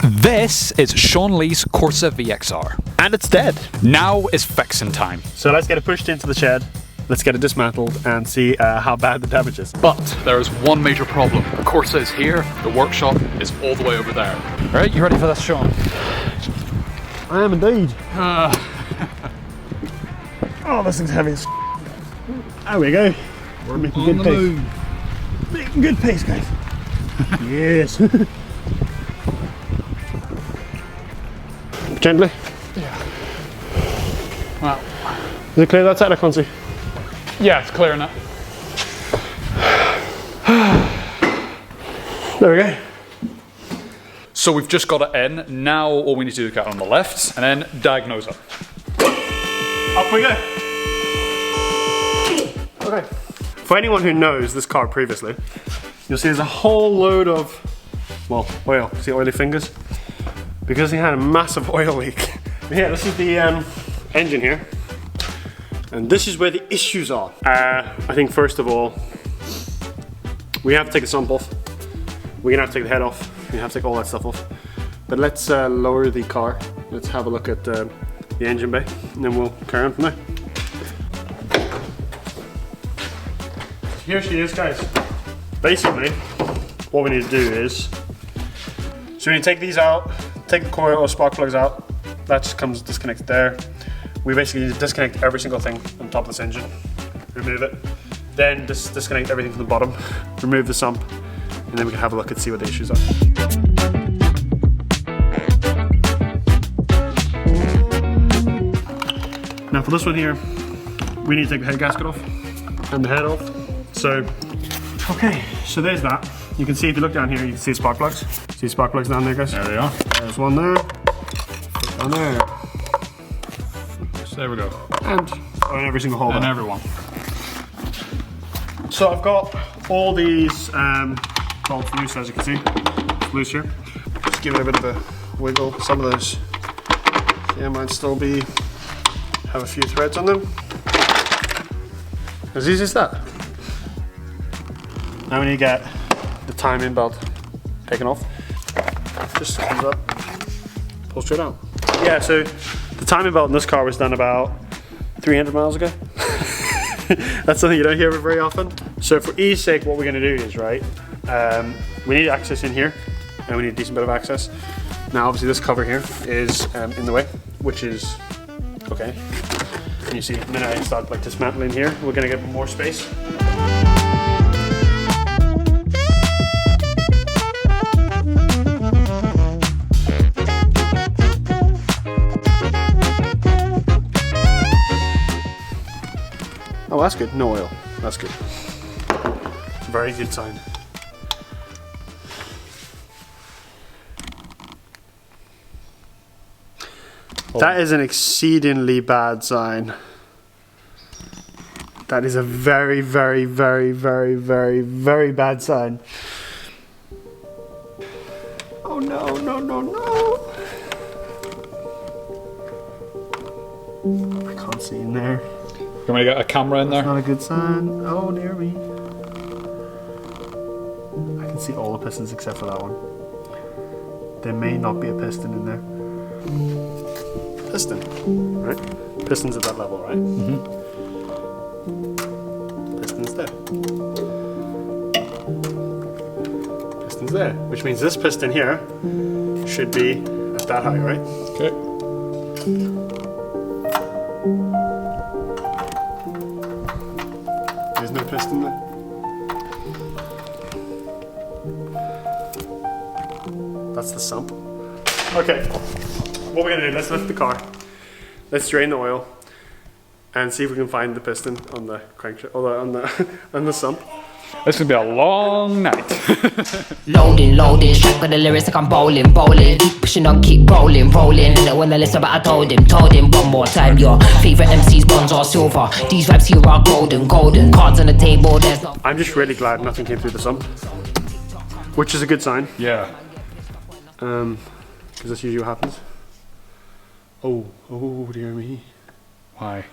This is Sean Lee's Corsa VXR. And it's dead. Now is fixing time. So let's get it pushed into the shed, let's get it dismantled and see how bad the damage is. But there is one major problem. The Corsa is here, the workshop is all the way over there. Alright, you ready for this, Sean? I am indeed. Oh, this thing's heavy as There we go. We're making good pace. Making good pace, guys. Yes. Gently. Yeah. Well. Is it clear that side? I can't see. Yeah, it's clear now. There we go. So we've just got it in. Now all we need to do is get on the left and then diagnose it. Up we go. Okay. For anyone who knows this car previously, you'll see there's a whole load of, well, oil. See oily fingers? Because he had a massive oil leak. Yeah, this is the engine here. And this is where the issues are. I think first of all, we have to take the sump off. We're gonna have to take the head off. We have to take all that stuff off. But let's lower the car. Let's have a look at the engine bay, and then we'll carry on from there. Here she is, guys. Basically, what we need to do is, so we need to take these out, take the coil or spark plugs out. That just comes disconnected there. We basically need to disconnect every single thing on top of this engine, remove it, then disconnect everything from the bottom, remove the sump, and then we can have a look and see what the issues are. Now for this one here, we need to take the head gasket off and the head off. So, okay, so there's that. You can see, if you look down here, you can see spark plugs. See spark plugs down there, guys? There they are. There's one there, down there. So there we go. And on every single hole. And everyone. So I've got all these bolts loose, as you can see. It's loose here. Just give it a bit of a wiggle. Some of those, yeah, might still have a few threads on them. As easy as that. Now we need to get the timing belt taken off. Just comes up, pulls straight out. Yeah, so the timing belt in this car was done about 300 miles ago. That's something you don't hear very often. So for ease sake, what we're gonna do is, right, we need access in here, and we need a decent bit of access. Now obviously this cover here is in the way, which is okay. And you see, the minute I start like dismantling here, we're gonna get more space. Oh, that's good. No oil. That's good. Very good sign. Oh. That is an exceedingly bad sign. That is a very, very, very, very, very, very bad sign. Oh no, no, no, no. I can't see in there. You want me to get a camera in there? That's not a good sign. Oh dear me. I can see all the pistons except for that one. There may not be a piston in there. Piston, right? Piston's at that level, right? Mm-hmm. Piston's there. Piston's there, which means this piston here should be at that height, right? Okay. There's no piston there. That's the sump. Okay, what we're gonna do, let's lift the car. Let's drain the oil and see if we can find the piston on the crankshaft, or on the sump. This is gonna be a long night. Loading, strike with the lyrics like I'm bowling. Keep pushing on, keep rolling. And when I listen, but I told him one more time. Your favorite MCs, bronze or silver. These vibes here are golden. Cards on the table, there's no. I'm just really glad nothing came through the sump, which is a good sign. Yeah. Because that's usually what happens. Oh dear me. Why?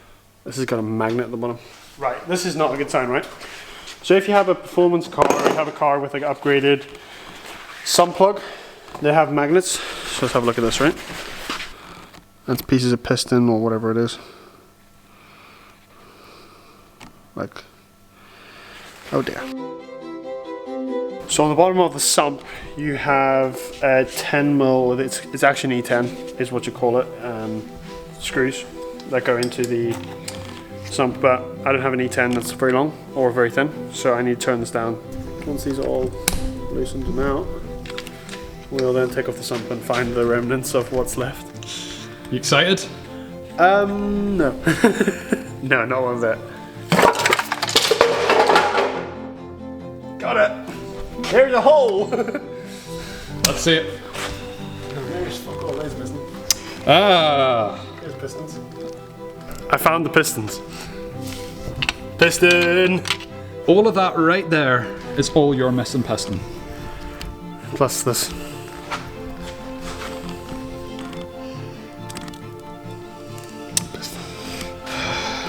This has got a magnet at the bottom. Right, this is not a good sign, right? So if you have a performance car, or you have a car with like upgraded sump plug, They have magnets, so let's have a look at this, right? That's pieces of piston or whatever it is. Like, oh dear. So on the bottom of the sump, you have a 10mm, it's actually an E10, is what you call it, screws that go into the sump, but I don't have an E10 that's very long or very thin, so I need to turn this down. Once these are all loosened and out, we'll then take off the sump and find the remnants of what's left. You excited? No. No, not one bit. Got it! There's a hole! Let's see it. There's fuck all those missing. Ah! Here's pistons. I found the pistons. Piston! All of that right there is all your missing piston. Plus this.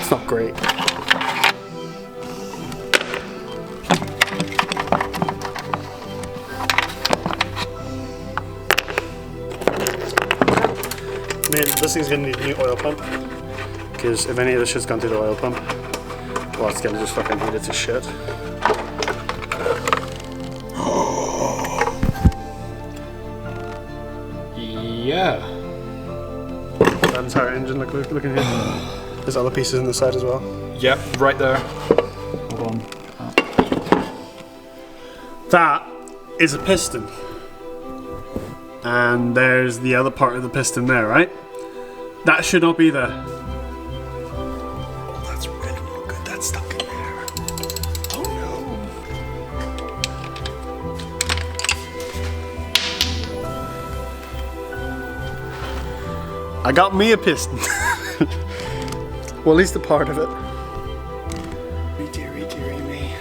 It's not great. I mean, this thing's gonna need a new oil pump, because if any of this shit's gone through the oil pump, well, it's gonna just fucking heat it to shit. Yeah. That entire engine, look in here. There's other pieces on the side as well. Yep, right there. Hold on. That is a piston. And there's the other part of the piston there, right? That should not be there. Oh, that's really not good. That's stuck in there. Oh no. I got me a piston. Well, at least a part of it. Dearie me.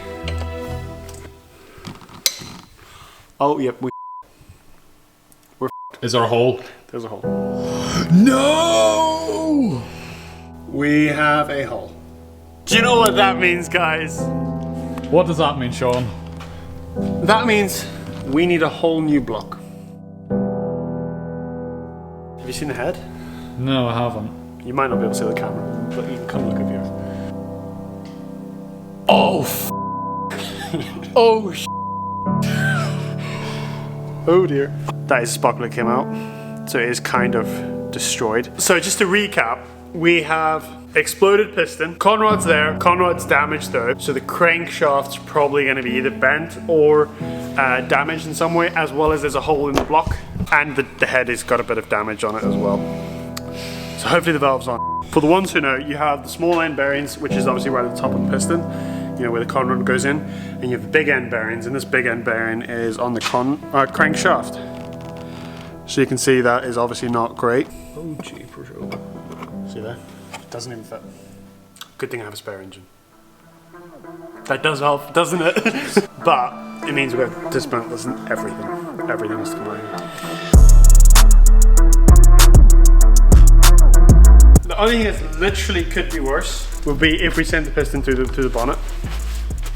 Oh, yep, Is there a hole? there's a hole. No! We have a hole. Do you know what that means, guys? What does that mean, Sean? That means we need a whole new block. Have you seen the head? No, I haven't. You might not be able to see the camera, but you can come look up here. Oh, oh, Oh dear. That is a sparkle that came out, so it is kind of destroyed. So just to recap, we have exploded piston. Conrod's there. Conrod's damaged though, so the crankshaft's probably going to be either bent or damaged in some way, as well as there's a hole in the block, and the head has got a bit of damage on it as well. So hopefully the valve's on. For the ones who know, you have the small end bearings, which is obviously right at the top of the piston, you know, where the conrod goes in, and you have the big end bearings, and this big end bearing is on the crankshaft. So you can see that is obviously not great. Oh gee, see there? It doesn't even fit. Good thing I have a spare engine. That does help, doesn't it? But it means we've got dismantlers and everything. Everything has to come out. The only thing that literally could be worse would be if we sent the piston through the bonnet,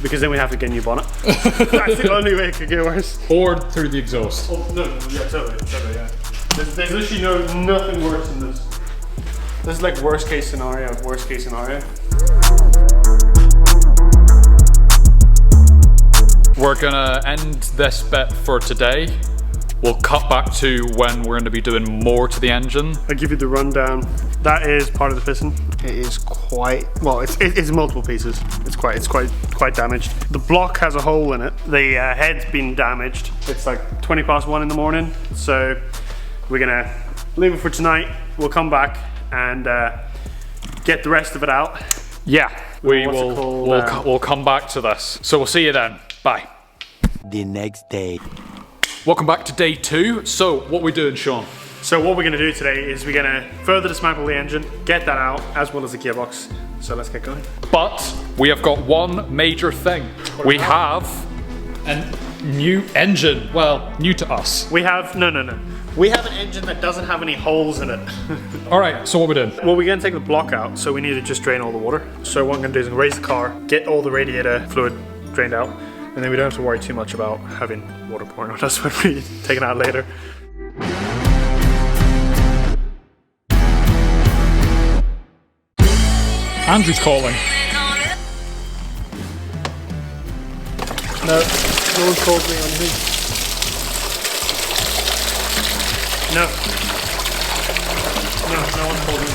because then we have to get a new bonnet. That's the only way it could get worse. Or through the exhaust. Oh, no, yeah, totally, yeah. There's literally nothing worse than this. This is like worst case scenario of worst case scenario. We're gonna end this bit for today. We'll cut back to when we're going to be doing more to the engine. I'll give you the rundown. That is part of the piston. It is quite, well, it's multiple pieces. It's quite damaged. The block has a hole in it. The head's been damaged. It's like 1:20 in the morning. So we're gonna leave it for tonight. We'll come back and get the rest of it out. Yeah, we'll come back to this. So we'll see you then. Bye. The next day. Welcome back to day 2. So what are we doing, Sean? So what we're gonna do today is we're gonna further dismantle the engine, get that out, as well as the gearbox. So let's get going. But we have got one major thing. We have a new engine. Well, new to us. We have, no. We have an engine that doesn't have any holes in it. All right, so what we're doing? Well, we're gonna take the block out, so we need to just drain all the water. So what I'm gonna do is I'm gonna raise the car, get all the radiator fluid drained out, and then we don't have to worry too much about having water pouring on us when we take it out later. Andrew's calling. No, no one called me on anything. No. No, no one called me.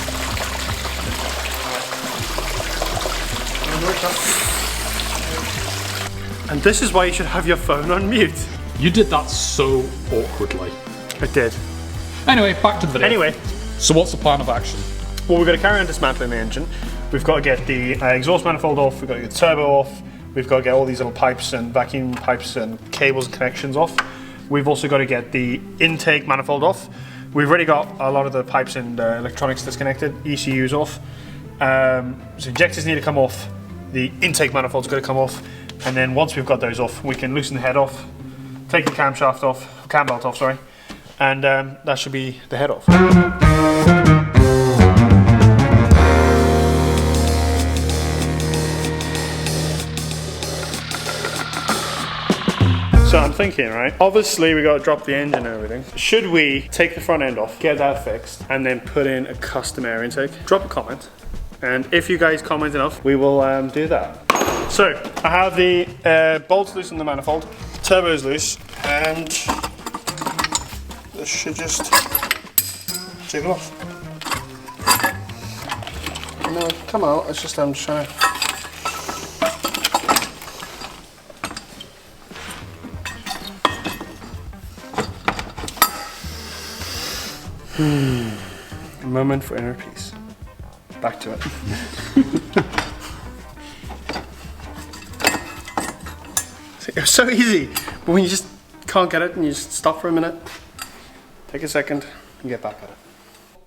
Alright. And this is why you should have your phone on mute. You did that so awkwardly. I did. Anyway, back to the video. Anyway. So what's the plan of action? Well, we're going to carry on dismantling the engine. We've got to get the exhaust manifold off, we've got to get the turbo off, we've got to get all these little pipes and vacuum pipes and cables and connections off. We've also got to get the intake manifold off. We've already got a lot of the pipes and electronics disconnected, ECUs off. So injectors need to come off, the intake manifold's got to come off, and then once we've got those off, we can loosen the head off, take the camshaft off, cam belt off, sorry, and that should be the head off. So I'm thinking, right, obviously we got to drop the engine and everything. Should we take the front end off, get that fixed, and then put in a custom air intake? Drop a comment, and if you guys comment enough, we will do that. So I have the bolts loose in the manifold, turbo is loose, and this should just jiggle off. No, come out, it's just I'm just trying to... A moment for inner peace. Back to it. It's so easy, but when you just can't get it and you just stop for a minute, take a second and get back at it.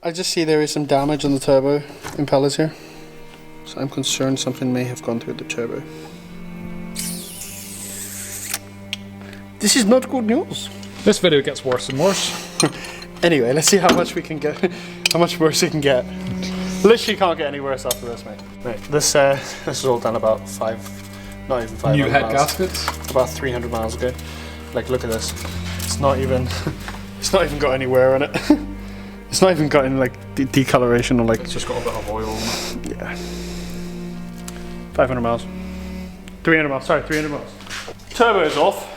I just see there is some damage on the turbo impellers here, so I'm concerned something may have gone through the turbo. This is not good news. This video gets worse and worse. Anyway, let's see how much we can get, how much worse we can get. Literally can't get any worse after this, mate. Right, this is all done about not even 500 New head miles. gaskets. About 300 miles ago. Like, look at this. It's not even got any wear on it. It's not even got any like decoloration or like. It's just got a bit of oil on it. Yeah. 500 miles. 300 miles. Sorry, 300 miles. Turbo is off.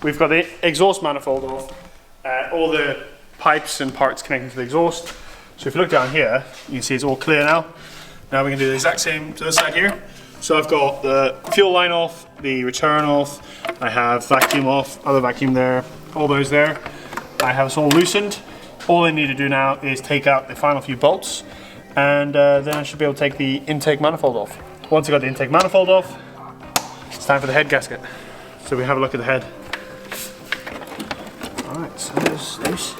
We've got the exhaust manifold off. All the pipes and parts connecting to the exhaust. So if you look down here, you can see it's all clear now. Now we can do the exact same to this side here. So I've got the fuel line off, the return off, I have vacuum off, other vacuum there, all those there. I have this all loosened. All I need to do now is take out the final few bolts, and then I should be able to take the intake manifold off. Once I got the intake manifold off, it's time for the head gasket. So we have a look at the head. Alright, so there's this.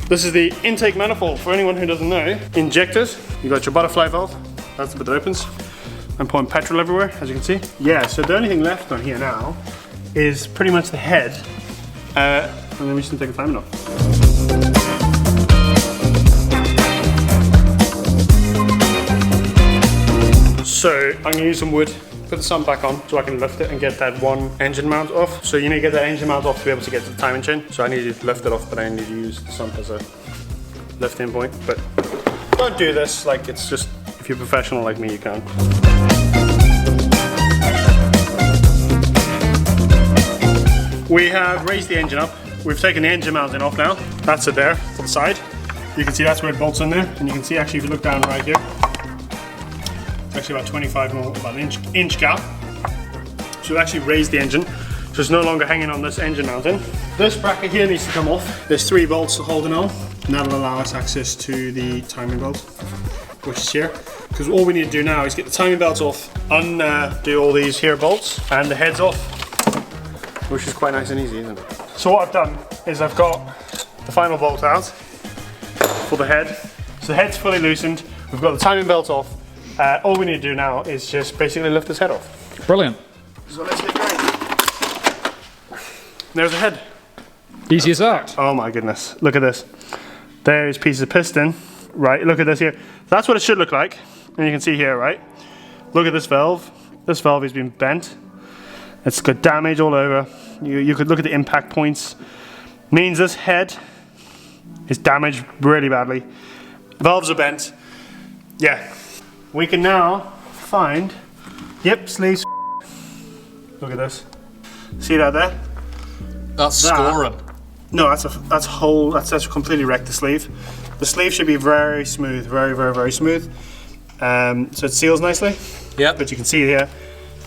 This is the intake manifold. For anyone who doesn't know, injectors, you got your butterfly valve, that's the bit that opens. I'm pouring petrol everywhere, as you can see. Yeah, so the only thing left on here now is pretty much the head, and then we just take the timing off. So I'm gonna use some wood, put the sump back on so I can lift it and get that one engine mount off. So you need to get that engine mount off to be able to get to the timing chain. So I need to lift it off, but I need to use the sump as a lifting point. But don't do this, like it's just, if you're professional like me, you can. We have raised the engine up. We've taken the engine mounting off now. That's it there, to the side. You can see that's where it bolts in there. And you can see actually if you look down right here, it's actually about 25 mil, about an inch gap. So we've actually raised the engine, so it's no longer hanging on this engine mounting. This bracket here needs to come off. There's 3 bolts holding on, and that'll allow us access to the timing belt, which is here. Because all we need to do now is get the timing belts off, undo all these here bolts, and the head's off, which is quite nice and easy, isn't it? So what I've done is I've got the final bolt out for the head. So the head's fully loosened, we've got the timing belt off. All we need to do now is just basically lift this head off. Brilliant. So let's get going. There's the head. Easy as that. Oh my goodness, look at this. There's pieces of piston, right? Look at this here. That's what it should look like. And you can see here, right? Look at this valve. This valve has been bent. It's got damage all over. You could look at the impact points. Means this head is damaged really badly. Valves are bent. Yeah. We can now find, yep, sleeves. Look at this. See that there? That's scoring. No, that's completely wrecked the sleeve. The sleeve should be very smooth, very smooth. So it seals nicely. Yeah. But you can see here,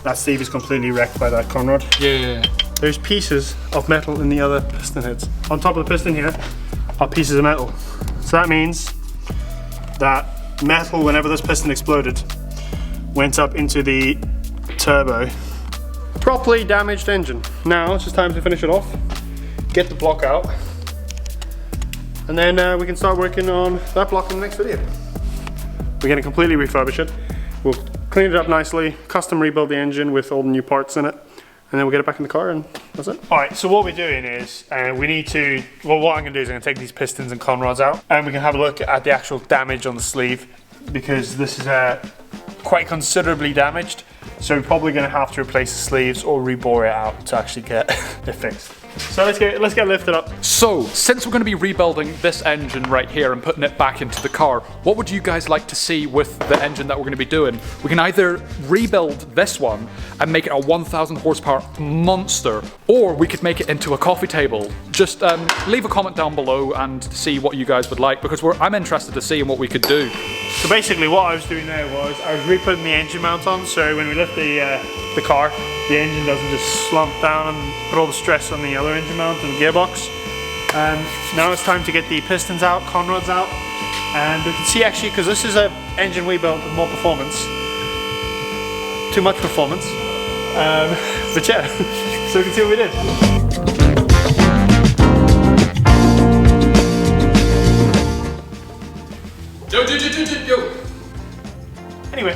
that sleeve is completely wrecked by that conrod. Yeah. There's pieces of metal in the other piston heads. On top of the piston here are pieces of metal. So that means that metal, whenever this piston exploded, went up into the turbo. Properly damaged engine. Now it's just time to finish it off, get the block out, and then we can start working on that block in the next video. We're going to completely refurbish it. We'll clean it up nicely, custom rebuild the engine with all the new parts in it, and then we'll get it back in the car and that's it. Alright, so what we're doing is, we need to, well, what I'm going to do is I'm going to take these pistons and conrods out, and we can have a look at the actual damage on the sleeve, because this is quite considerably damaged. So we're probably going to have to replace the sleeves or rebore it out to actually get it fixed. So let's get lifted up. So, since we're going to be rebuilding this engine right here and putting it back into the car, what would you guys like to see with the engine that we're going to be doing? We can either rebuild this one and make it a 1000 horsepower monster, or we could make it into a coffee table. Just leave a comment down below and see what you guys would like, because I'm interested to see what we could do. So basically what I was doing there was I was re-putting the engine mount on, so when we lift the car, the engine doesn't just slump down and put all the stress on the other engine mount and the gearbox. Now it's time to get the pistons out, conrods out, and we can see actually, because this is an engine we built with more performance, too much performance, but yeah, so we can see what we did. Yo. Anyway.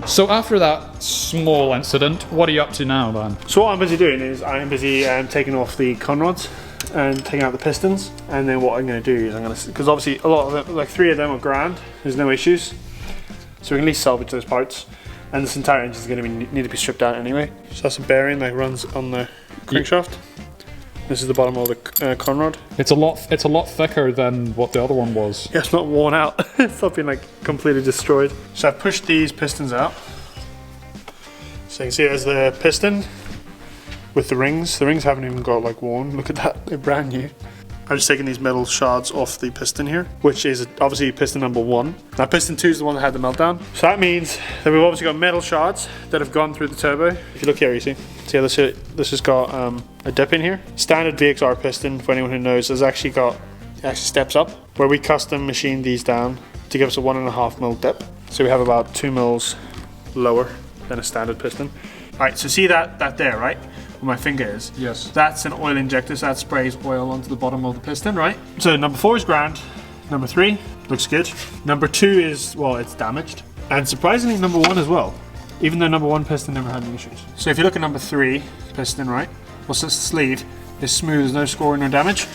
So after that small incident, what are you up to now then? So what I'm busy doing is I'm busy taking off the conrods and taking out the pistons, and then what I'm going to do is I'm going to, because obviously a lot of them, like 3 of them are grand, there's no issues, so we can at least salvage those parts, and this entire engine is going to need to be stripped out anyway. So that's a bearing that runs on the crankshaft. This is the bottom of the conrod. It's a lot thicker than what the other one was. Yeah, it's not worn out. It's not been like completely destroyed. So I've pushed these pistons out. So you can see there's the piston with the rings. The rings haven't even got like worn. Look at that, they're brand new. I've just taken these metal shards off the piston here, which is obviously piston number 1. Now piston 2 is the one that had the meltdown. So that means that we've obviously got metal shards that have gone through the turbo. If you look here, you see this has got a dip in here. Standard VXR piston, for anyone who knows, it actually steps up, where we custom machined these down to give us a 1.5 mil dip. So we have about 2 mils lower than a standard piston. Alright, so see that there, right? Where my finger is? Yes. That's an oil injector, so that sprays oil onto the bottom of the piston, right? So number 4 is grand. Number 3 looks good. Number 2 is, well, it's damaged. And surprisingly, number 1 as well. Even though number 1 piston never had any issues. So if you look at number 3 piston, right? Well, so the sleeve is smooth, there's no scoring or damage.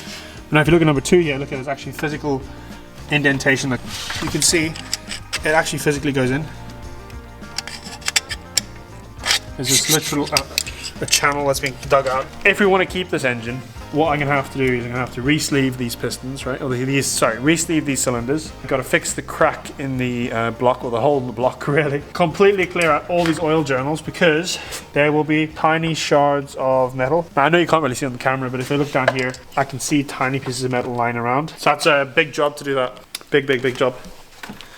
Now if you look at number 2, yeah, look at it, it's actually physical indentation. Like you can see, it actually physically goes in. There's this literal a channel that's being dug out. If we want to keep this engine, what I'm going to have to do is I'm going to have to re-sleeve these pistons, right? Or re-sleeve these cylinders. I've got to fix the crack in the block, or the hole in the block, really. Completely clear out all these oil journals, because there will be tiny shards of metal. Now, I know you can't really see on the camera, but if I look down here, I can see tiny pieces of metal lying around. So that's a big job to do that. Big job.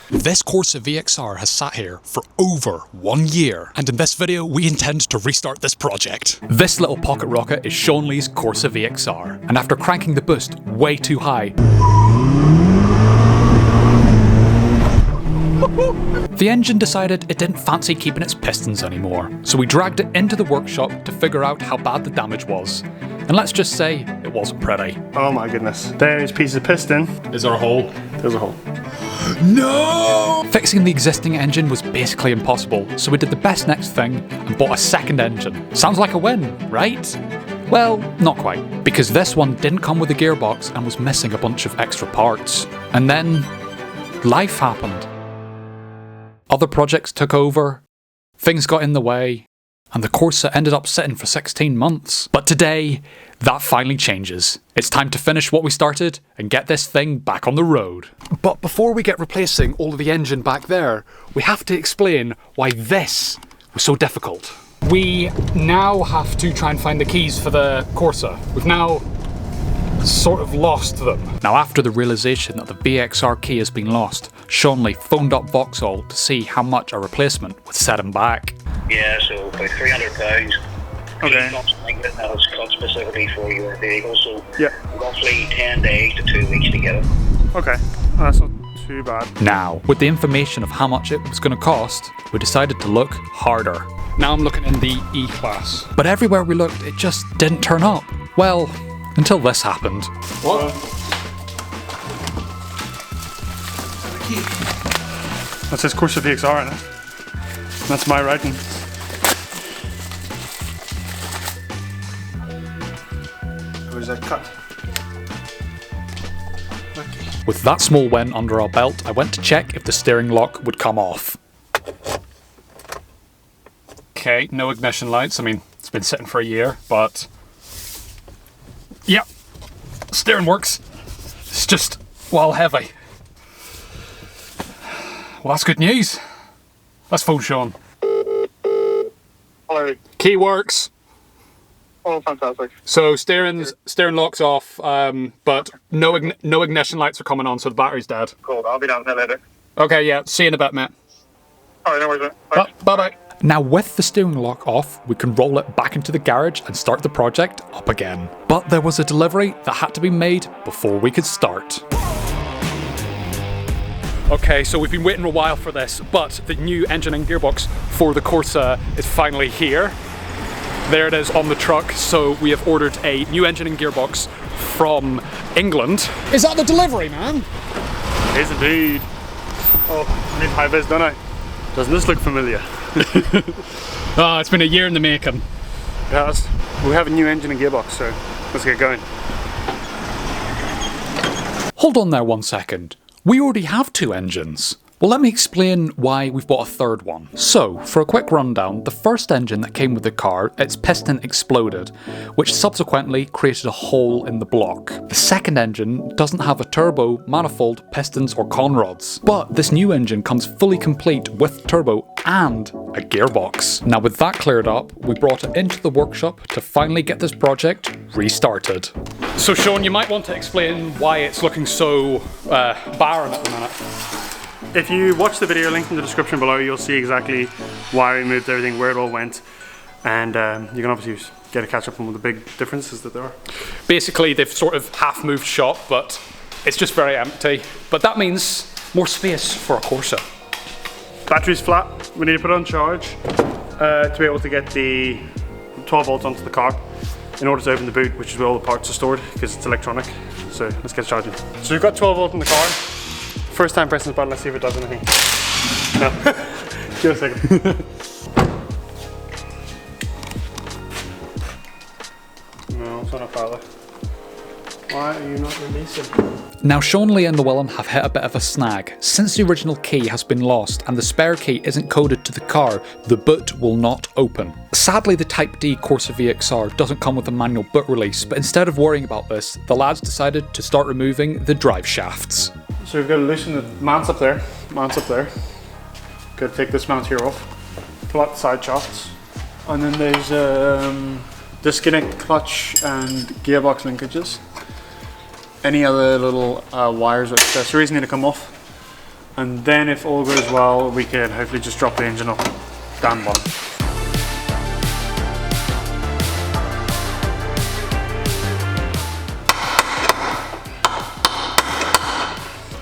This Corsa VXR has sat here for over 1 year, and in this video we intend to restart this project. This little pocket rocket is Sean Lee's Corsa VXR, and after cranking the boost way too high, the engine decided it didn't fancy keeping its pistons anymore. So we dragged it into the workshop to figure out how bad the damage was. And let's just say, it wasn't pretty. Oh my goodness. There is a piece of piston. Is there a hole? There's a hole. No! Fixing the existing engine was basically impossible, so we did the best next thing and bought a second engine. Sounds like a win, right? Well, not quite, because this one didn't come with a gearbox and was missing a bunch of extra parts. And then, life happened. other projects took over, things got in the way, and the Corsa ended up sitting for 16 months. But today, that finally changes. It's time to finish what we started and get this thing back on the road. But before we get replacing all of the engine back there, we have to explain why this was so difficult. We now have to try and find the keys for the Corsa. We've now sort of lost them. Now, after the realisation that the VXR key has been lost, Seanley phoned up Vauxhall to see how much a replacement would set him back. Yeah, so about £300. Okay. That was cut specifically for your vehicle, so Yeah. roughly 10 days to 2 weeks to get it. Okay, that's not too bad. Now, with the information of how much it was going to cost, we decided to look harder. Now I'm looking in the E-Class. But everywhere we looked, it just didn't turn up. Well, until this happened. What? That says Corsa VXR in it. That's my writing. Where's that cut? Okay. With that small win under our belt, I went to check if the steering lock would come off. Okay, no ignition lights. I mean, it's been sitting for a year, but... Yep, steering works. It's just, well, heavy. Well, that's good news. Let's phone Sean. Hello. Key works. Oh, fantastic. So steering lock's off, but no ignition lights are coming on, so the battery's dead. Cool. I'll be down there later. Okay, yeah, see you in a bit, mate. All right, no worries, mate. Thanks. Bye-bye. Now, with the steering lock off, we can roll it back into the garage and start the project up again. But there was a delivery that had to be made before we could start. Okay, so we've been waiting a while for this, but the new engine and gearbox for the Corsa is finally here. There it is on the truck, so we have ordered a new engine and gearbox from England. Is that the delivery, man? It is indeed. Oh, I need high-vis, don't I? Doesn't this look familiar? Oh, it's been a year in the making. Yes. We have a new engine and gearbox, so let's get going. Hold on there 1 second. We already have 2 engines. Well, let me explain why we've bought a third one. So, for a quick rundown, the first engine that came with the car, its piston exploded, which subsequently created a hole in the block. The second engine doesn't have a turbo, manifold, pistons or conrods. But this new engine comes fully complete with turbo and a gearbox. Now with that cleared up, we brought it into the workshop to finally get this project restarted. So Sean, you might want to explain why it's looking so barren at the minute. If you watch the video linked in the description below, you'll see exactly why we moved everything, where it all went, and you can obviously get a catch up on the big differences that there are. Basically, they've sort of half moved shop, but it's just very empty. But that means more space for a Corsa. Battery's flat. We need to put it on charge to be able to get the 12 volts onto the car in order to open the boot, which is where all the parts are stored because it's electronic. So let's get charging. So we've got 12 volt in the car. First time pressing the button, let's see if it does anything. No. Give it a second. No, it's not a power. Why are you not releasing? Now Seanley and Llewellyn have hit a bit of a snag. Since the original key has been lost and the spare key isn't coded to the car, the boot will not open. Sadly, the Type D Corsa VXR doesn't come with a manual boot release, but instead of worrying about this, the lads decided to start removing the drive shafts. So we've got to loosen the mounts up there. Got to take this mount here off. Pull out the side shafts. And then there's disconnect clutch and gearbox linkages. Any other little wires or accessories need to come off. And then if all goes well, we can hopefully just drop the engine off down the bottom.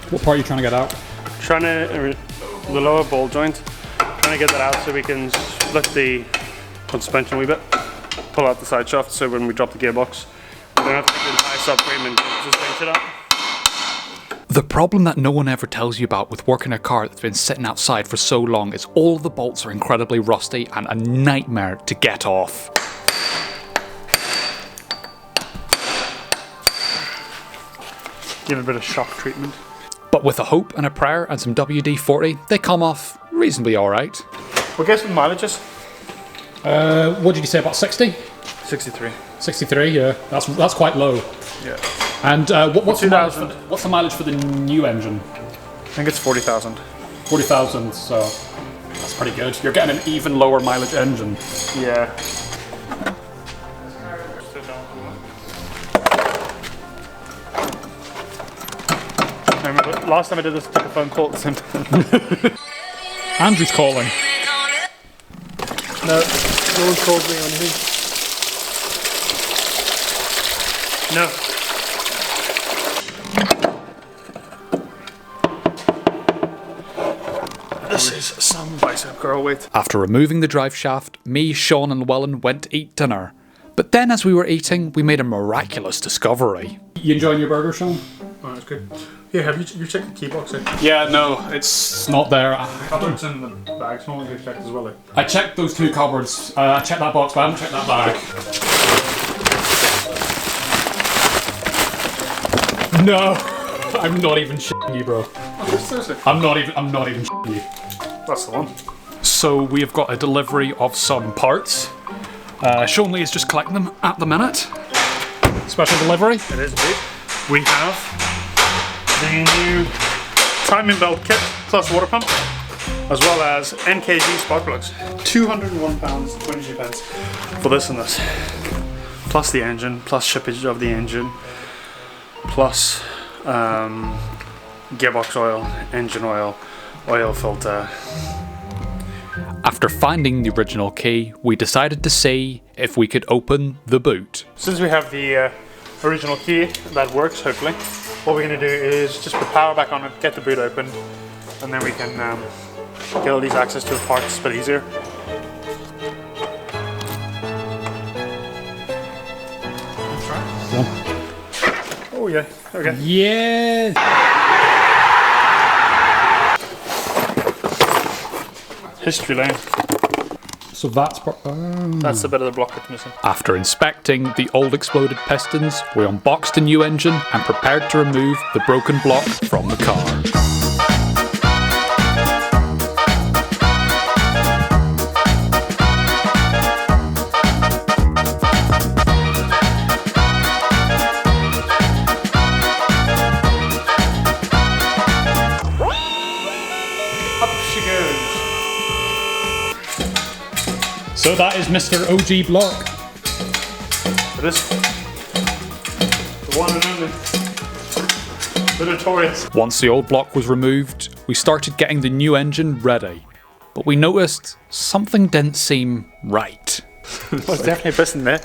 What part are you trying to get out? Trying to, the lower ball joint, trying to get that out so we can split the suspension a wee bit, pull out the side shaft so when we drop the gearbox, we don't have to take the entire subframe and just bench it up. The problem that no one ever tells you about with working a car that's been sitting outside for so long is all of the bolts are incredibly rusty and a nightmare to get off. Give it a bit of shock treatment. But with a hope and a prayer and some WD-40, they come off reasonably alright. Well, guess what mileage is? What did you say, about 60? 63. 63, yeah. That's quite low. Yeah. And what's the mileage 2000. what's the mileage for the new engine? I think it's 40,000. 40,000, so that's pretty good. You're getting an even lower mileage engine. Yeah. I remember last time I did this, I took a phone call at the same time. Andrew's calling. No one called me on here. No. This is some bicep curl weight. After removing the drive shaft, me, Sean and Llewellyn went to eat dinner. But then as we were eating, we made a miraculous discovery. You enjoying your burger, Sean? Oh, that's good. Yeah, have you checked the key box? Yeah, no, it's not there. I thought it's in the bag, so you checked as well. I checked those two cupboards. I checked that box, but I haven't checked that bag. No, I'm not even shitting you, bro. I'm not even shitting you. That's the one. So we have got a delivery of some parts. Sean Lee is just collecting them at the minute. Special delivery. It is indeed. We have the new timing belt kit plus water pump, as well as NKG spark plugs. £201.22 for this and this. Plus the engine, plus shippage of the engine, plus gearbox oil, engine oil, oil filter. After finding the original key, we decided to see if we could open the boot. Since we have the original key that works, hopefully, what we're going to do is just put power back on it, get the boot opened, and then we can get all these access to the parts a bit easier. Oh yeah, okay. Yeah! History lane. So that's That's the bit of the block that's missing. After inspecting the old exploded pistons, we unboxed the new engine and prepared to remove the broken block from the car. Up she goes. So that is Mr. OG Block. It is the one and only. The notorious. Once the old block was removed, we started getting the new engine ready. But we noticed something didn't seem right. There was definitely a piston there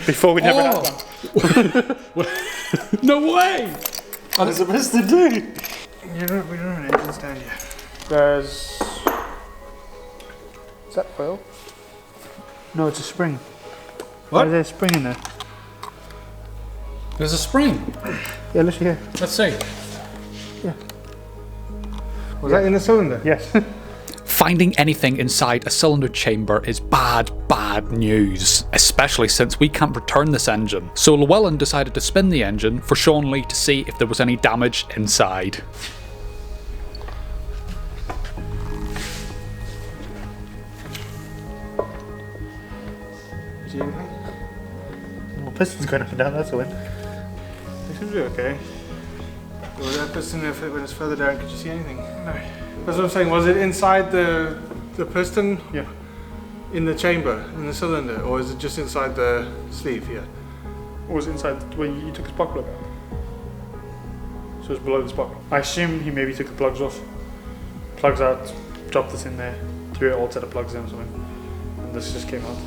before we never had one. No way! What is a piston do? We don't have an engine stand yet. There's... Is that oil? No, it's a spring. What? There's a spring in there. There's a spring. Yeah, look here. Let's see. Yeah. Was that in the cylinder? Yes. Finding anything inside a cylinder chamber is bad news, especially since we can't return this engine. So Llewellyn decided to spin the engine for Sean Lee to see if there was any damage inside. See anything? Well, piston's going up and down, that's a win. It should be okay. Was that piston, if it was further down, could you see anything? No. That's what I'm saying. Was it inside the piston? Yeah. In the chamber, in the cylinder, or is it just inside the sleeve here? Or was it inside when you took the spark plug out? So it's below the spark plug. I assume he maybe took the plugs off. Plugs out, dropped this in there, threw it all set of plugs in or something. And this just came out.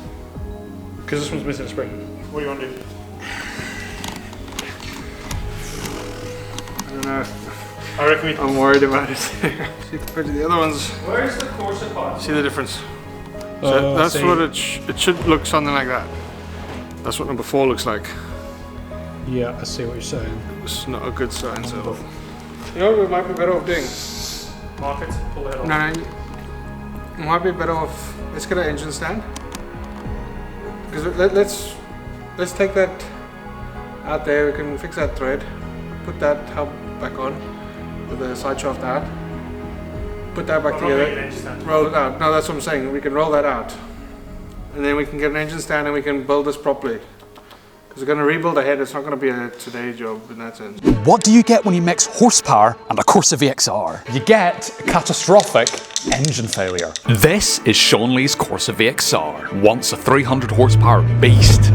Because this one's missing a spring. What do you want to do? I don't know. I reckon we... I'm worried about it. See, compared to the other ones, Where's the Corsa part? see the difference? So that's what it should look something like that. That's what number 4 looks like. Yeah, I see what you're saying. It's not a good sign, so... You know what we might be better off doing? Mark it, pull the head off. No, we might be better off... Let's get an engine stand. Because let's take that out there, we can fix that thread, put that hub back on with the side shaft out, put that back together, roll it out. No, that's what I'm saying. We can roll that out. And then we can get an engine stand and we can build this properly. Because we're going to rebuild a head. It's not going to be a today job in that sense. What do you get when you mix horsepower and a Corsa VXR? You get a catastrophic engine failure. This is Sean Lee's Corsa VXR, once a 300 horsepower beast.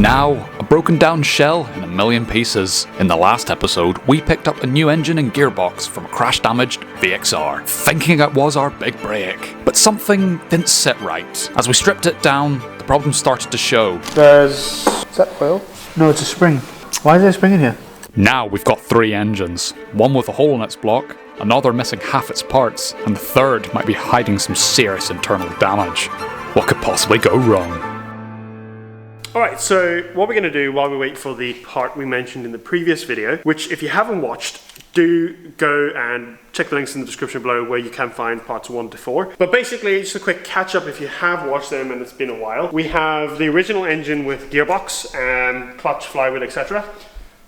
Now, a broken down shell in a million pieces. In the last episode, we picked up a new engine and gearbox from a crash damaged VXR, thinking it was our big break. But something didn't sit right. As we stripped it down, the problem started to show. Is that oil? No, it's a spring. Why is there a spring in here? Now we've got 3 engines, one with a hole in its block, another missing half its parts, and the third might be hiding some serious internal damage. What could possibly go wrong? Alright, so what we're going to do while we wait for the part we mentioned in the previous video, which if you haven't watched, do go and check the links in the description below where you can find parts 1 to 4. But basically, just a quick catch up if you have watched them and it's been a while. We have the original engine with gearbox and clutch, flywheel, etc.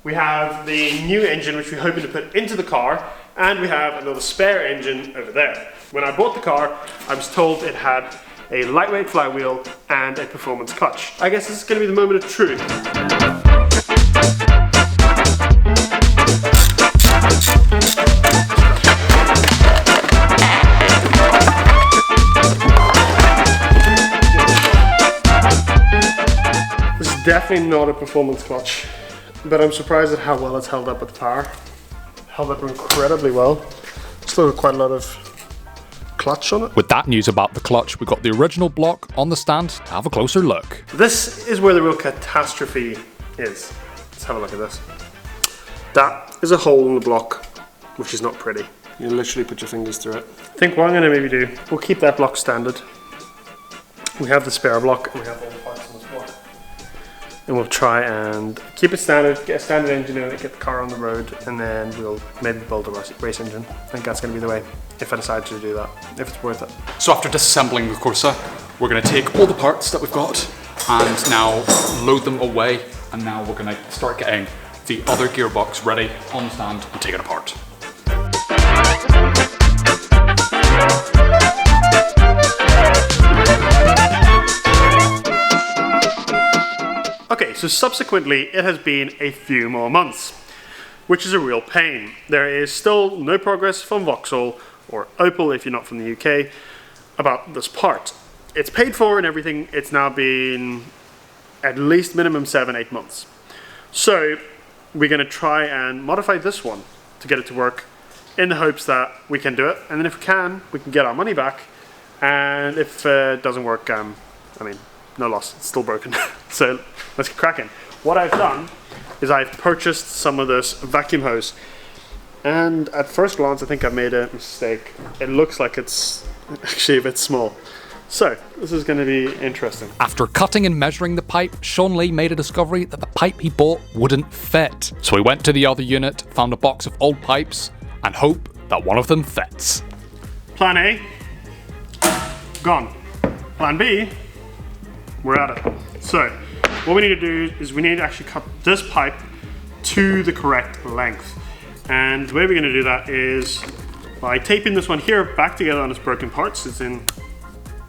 We have the new engine which we're hoping to put into the car, and we have another spare engine over there. When I bought the car, I was told it had a lightweight flywheel and a performance clutch. I guess this is going to be the moment of truth. This is definitely not a performance clutch, but I'm surprised at how well it's held up with the power. Held up incredibly well. Still got quite a lot of clutch on it. With that news about the clutch, we got the original block on the stand to have a closer look. This is where the real catastrophe is. Let's have a look at this. That is a hole in the block, which is not pretty. You literally put your fingers through it. I think what I'm going to maybe do, we'll keep that block standard. We have the spare block and we have all the parts on this block. And we'll try and keep it standard, get a standard engine in it, get the car on the road, and then we'll maybe build a race engine. I think that's going to be the way, if I decide to do that, if it's worth it. So after disassembling the Corsa, we're going to take all the parts that we've got and now load them away, and now we're going to start getting the other gearbox ready on the stand and take it apart. Okay, so subsequently it has been a few more months, which is a real pain. There is still no progress from Vauxhall or Opel, if you're not from the UK, about this part. It's paid for and everything. It's now been at least minimum 7-8 months. So we're going to try and modify this one to get it to work in the hopes that we can do it. And then if we can get our money back. And if it doesn't work, I mean, no loss, it's still broken. So let's get cracking. What I've done is I've purchased some of this vacuum hose. And at first glance, I think I made a mistake. It looks like it's actually a bit small. So this is going to be interesting. After cutting and measuring the pipe, Sean Lee made a discovery that the pipe he bought wouldn't fit. So he went to the other unit, found a box of old pipes, and hope that one of them fits. Plan A, gone. Plan B, we're at it. So what we need to do is we need to actually cut this pipe to the correct length. And the way we're going to do that is by taping this one here back together on its broken parts. It's in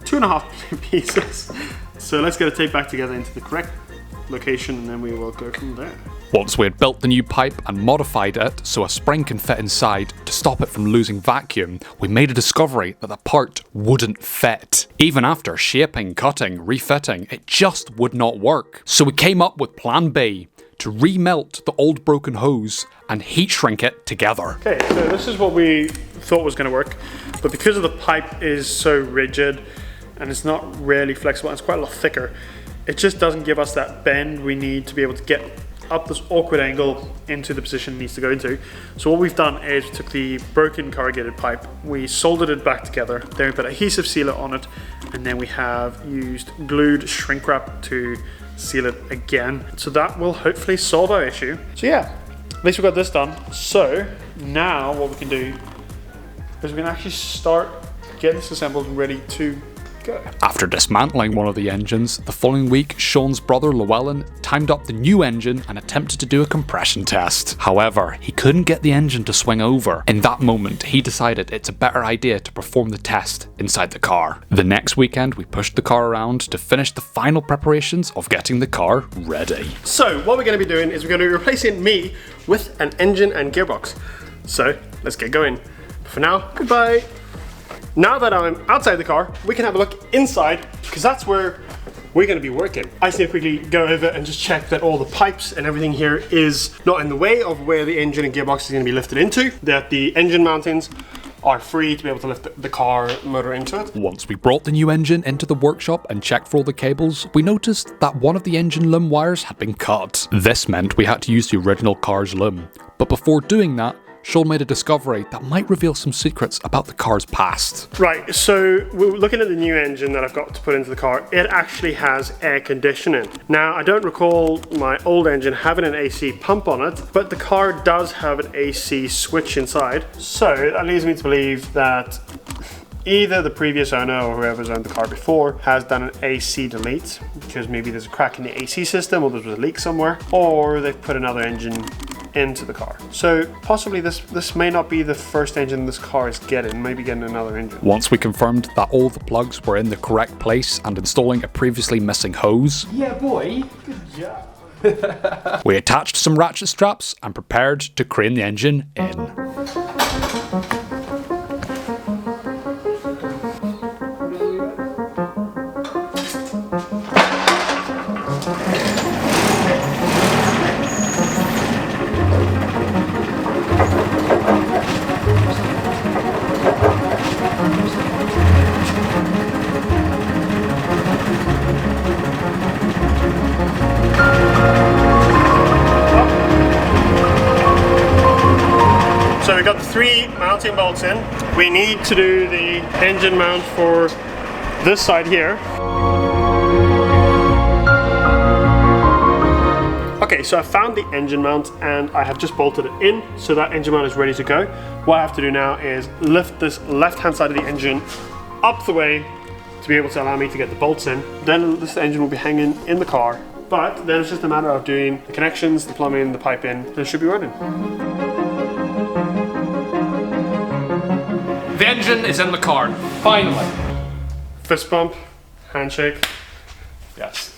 2.5 pieces. So let's get it taped back together into the correct location, and then we will go from there. Once we had built the new pipe and modified it so a spring can fit inside to stop it from losing vacuum, we made a discovery that the part wouldn't fit. Even after shaping, cutting, refitting, it just would not work. So we came up with plan B, to remelt the old broken hose and heat shrink it together. Okay, so this is what we thought was going to work, but because of the pipe is so rigid and it's not really flexible and it's quite a lot thicker, it just doesn't give us that bend we need to be able to get up this awkward angle into the position it needs to go into. So what we've done is we took the broken corrugated pipe, we soldered it back together, then we put adhesive sealer on it, and then we have used glued shrink wrap to seal it again. So that will hopefully solve our issue. So yeah, at least we got this done. So now what we can do is we can actually start getting this assembled and ready to go. After dismantling one of the engines, the following week, Sean's brother Llewellyn timed up the new engine and attempted to do a compression test. However, he couldn't get the engine to swing over. In that moment, he decided it's a better idea to perform the test inside the car. The next weekend, we pushed the car around to finish the final preparations of getting the car ready. So what we're going to be doing is we're going to be replacing me with an engine and gearbox. So let's get going. But for now, goodbye. Now that I'm outside the car, we can have a look inside, because that's where we're going to be working. I just need to quickly go over and just check that all the pipes and everything here is not in the way of where the engine and gearbox is going to be lifted into, that the engine mountings are free to be able to lift the car motor into it. Once we brought the new engine into the workshop and checked for all the cables, we noticed that one of the engine loom wires had been cut. This meant we had to use the original car's loom. But before doing that, Sean made a discovery that might reveal some secrets about the car's past. Right, so we're looking at the new engine that I've got to put into the car. It actually has air conditioning. Now, I don't recall my old engine having an AC pump on it, but the car does have an AC switch inside. So that leads me to believe that either the previous owner or whoever's owned the car before has done an AC delete, because maybe there's a crack in the AC system or there was a leak somewhere, or they've put another engine into the car. So possibly this may not be the first engine this car is getting, maybe getting another engine. Once we confirmed that all the plugs were in the correct place and installing a previously missing hose, Yeah, boy. Good job. we attached some ratchet straps and prepared to crane the engine in. So we've got the 3 mounting bolts in. We need to do the engine mount for this side here. Okay, so I found the engine mount and I have just bolted it in, so that engine mount is ready to go. What I have to do now is lift this left-hand side of the engine up the way to be able to allow me to get the bolts in. Then this engine will be hanging in the car, but then it's just a matter of doing the connections, the plumbing, the piping, and it should be running. The engine is in the car, finally. Fist bump, handshake, yes.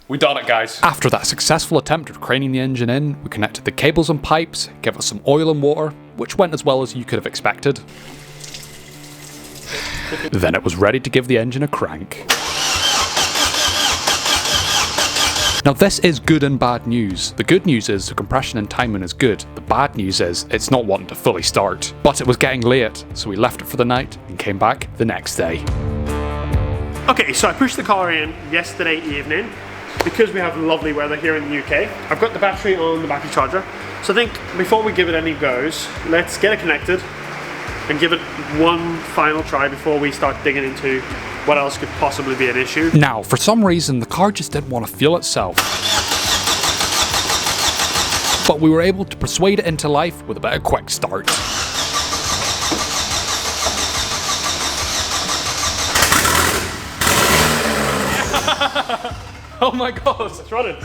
We done it, guys. After that successful attempt at craning the engine in, we connected the cables and pipes, gave it some oil and water, which went as well as you could have expected. Then it was ready to give the engine a crank. Now this is good and bad news. The good news is the compression and timing is good. The bad news is it's not wanting to fully start. But it was getting late, so we left it for the night and came back the next day. Okay, so I pushed the car in yesterday evening because we have lovely weather here in the UK. I've got the battery on the battery charger. So I think before we give it any goes, let's get it connected and give it one final try before we start digging into what else could possibly be an issue. Now, for some reason, the car just didn't want to fuel itself. But we were able to persuade it into life with a bit of quick start. Oh my god! It's running.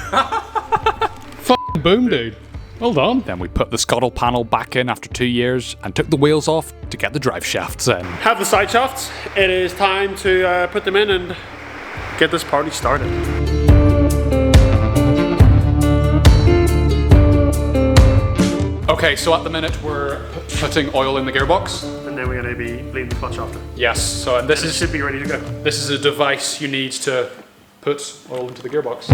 F***ing boom, dude. Well done. Then we put the scuttle panel back in after 2 years and took the wheels off to get the drive shafts in. Have the side shafts. It is time to put them in and get this party started. Okay, so at the minute we're putting oil in the gearbox. And then we're going to be bleeding the clutch after. Yes, so and this It should be ready to go. This is a device you need to put oil into the gearbox.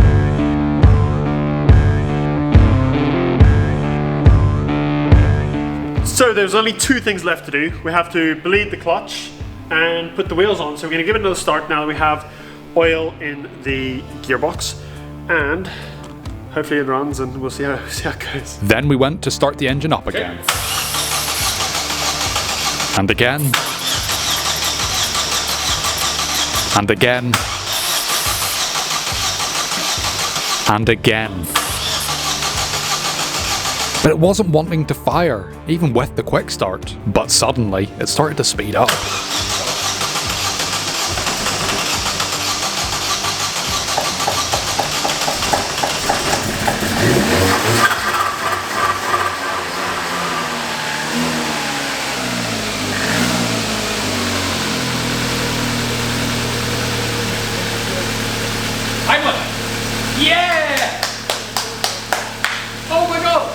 So there's only 2 things left to do. We have to bleed the clutch and put the wheels on. So we're going to give it another start now that we have oil in the gearbox. And hopefully it runs and we'll see how it goes. Then we went to start the engine up again. And again. And again. And again. But it wasn't wanting to fire, even with the quick start. But suddenly, it started to speed up. Yeah! Oh my god!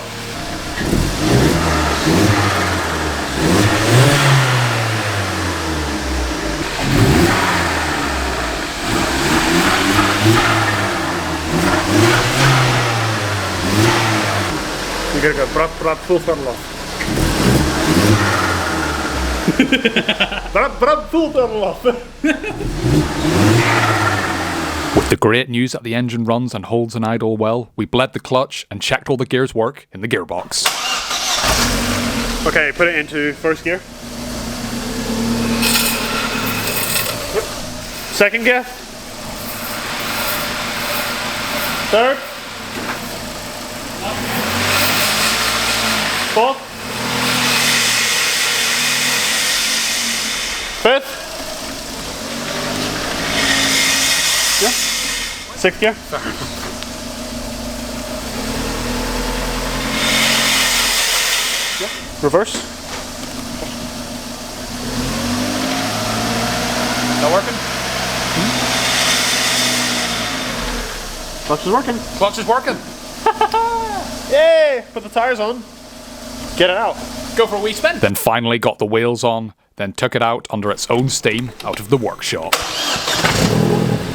You gotta go brat full throttle off. brat full throttle off. With the great news that the engine runs and holds an idle well, we bled the clutch and checked all the gears work in the gearbox. Okay, put it into first gear. Second gear. Third. Fourth. Fifth. Yeah. Sixth gear. Yeah. Reverse. That working? Clutch is working. Clutch is working. Yay! Put the tires on. Get it out. Go for a wee spin. Then finally got the wheels on, then took it out under its own steam out of the workshop.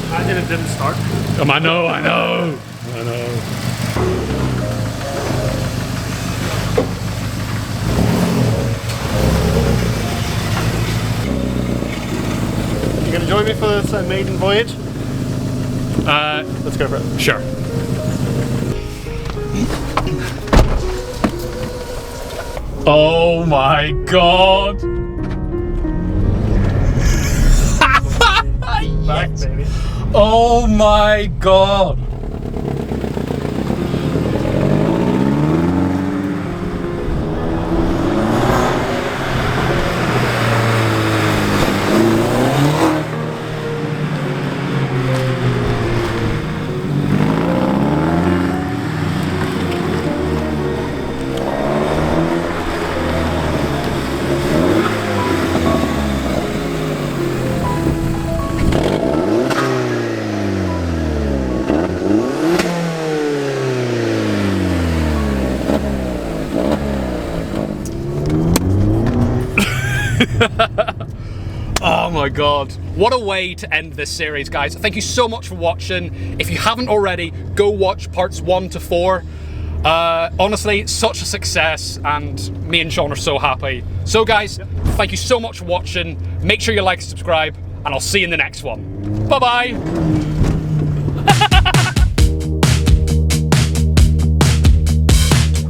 And it didn't start. I know. You gonna join me for this maiden voyage? Let's go for it. Sure. Oh my god! Back, baby. Oh my god! Oh my god. What a way to end this series, guys. Thank you so much for watching. If you haven't already, go watch parts 1 to 4. Honestly, such a success, and me and Sean are so happy. So guys, thank you so much for watching. Make sure you like and subscribe, and I'll see you in the next one. Bye-bye.